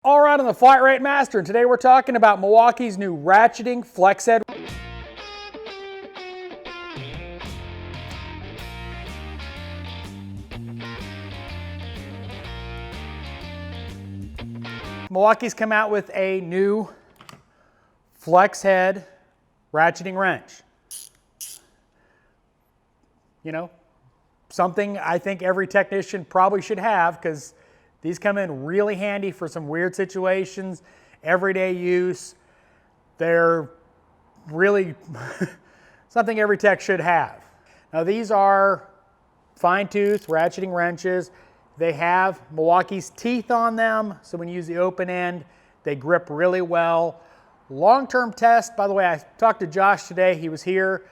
All right, on the Flat Rate Master, and today we're talking about Milwaukee's new ratcheting flex head. Milwaukee's come out with a new flex head ratcheting wrench. You know, something I think every technician probably should have, because these come in really handy for some weird situations, everyday use. They're really something every tech should have. Now these are fine-tooth ratcheting wrenches. They have Milwaukee's teeth on them, so when you use the open end, they grip really well. Long-term test, by the way, I talked to Josh today, he was here.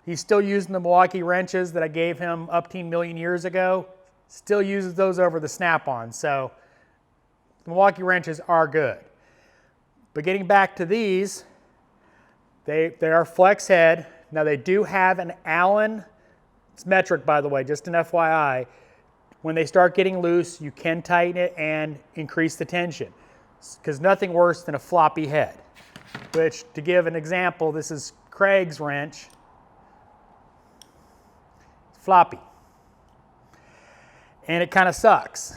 He's still using the Milwaukee wrenches that I gave him up 10 million years ago. Still uses those over the snap-on, so the Milwaukee wrenches are good. But getting back to these, they are flex head. Now they do have an Allen, it's metric by the way, just an FYI. When they start getting loose, you can tighten it and increase the tension, because nothing worse than a floppy head. Which, to give an example, this is Craig's wrench. It's floppy. And it kind of sucks,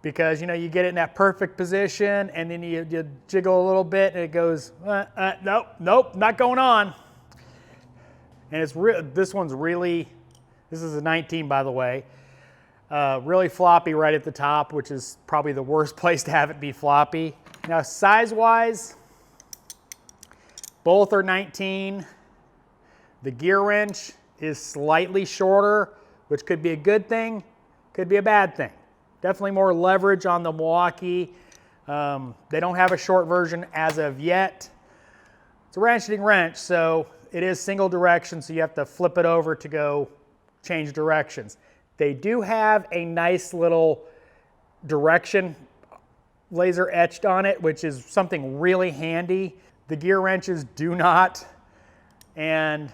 because you know, you get it in that perfect position and then you jiggle a little bit and it goes nope, not going on. And it's this one's really, this is a 19 by the way, really floppy right at the top, which is probably the worst place to have it be floppy. Now size wise, both are 19. The gear wrench is slightly shorter, which could be a good thing, could be a bad thing. Definitely more leverage on the Milwaukee. They don't have a short version as of yet. It's a ratcheting wrench, so it is single direction, so you have to flip it over to go change directions. They do have a nice little direction laser etched on it, which is something really handy. The gear wrenches do not, and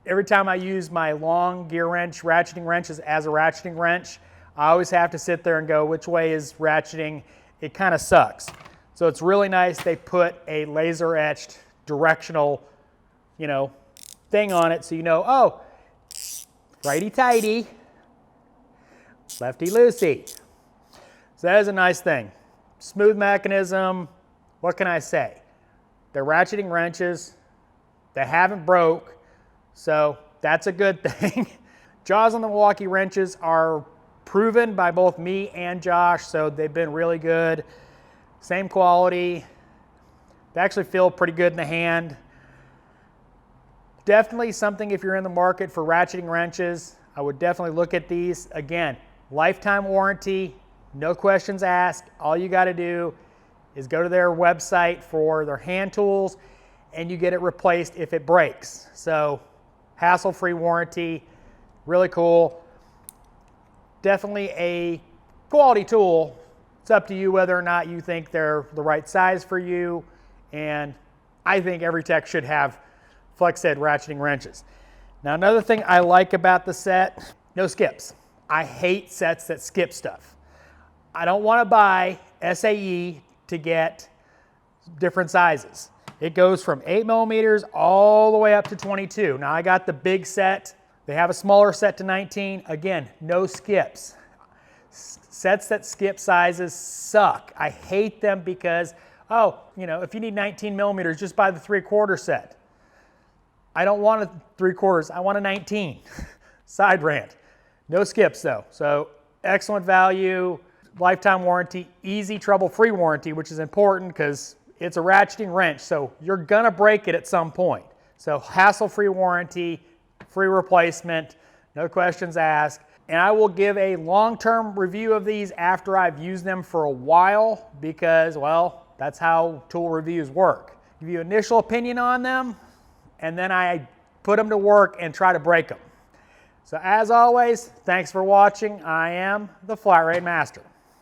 every time I use my long gear wrench, ratcheting wrenches as a ratcheting wrench, I always have to sit there and go, which way is ratcheting? It kind of sucks. So it's really nice they put a laser etched directional, you know, thing on it, so you know, oh, righty tighty, lefty loosey. So that is a nice thing. Smooth mechanism, what can I say? They're ratcheting wrenches, they haven't broke, so that's a good thing. Jaws on the Milwaukee wrenches are proven by both me and Josh, so they've been really good. Same quality. They actually feel pretty good in the hand. Definitely something, if you're in the market for ratcheting wrenches, I would definitely look at these. Again, lifetime warranty, no questions asked. All you got to do is go to their website for their hand tools and you get it replaced if it breaks. So hassle-free warranty, really cool. Definitely a quality tool. It's up to you whether or not you think they're the right size for you, and I think every tech should have flex head ratcheting wrenches. Now another thing I like about the set, no skips. I hate sets that skip stuff. I don't want to buy SAE to get different sizes. It goes from 8 millimeters all the way up to 22. Now I got the big set. They have a smaller set to 19. Again, no skips. Sets that skip sizes suck. I hate them because, oh, you know, if you need 19 millimeters, just buy the 3/4 set. I don't want a 3/4, I want a 19. Side rant. No skips though. So excellent value, lifetime warranty, easy trouble-free warranty, which is important because it's a ratcheting wrench, so you're gonna break it at some point. So hassle-free warranty, free replacement, no questions asked. And I will give a long-term review of these after I've used them for a while, because, well, that's how tool reviews work. Give you initial opinion on them, and then I put them to work and try to break them. So as always, thanks for watching. I am the Flat Rate Master.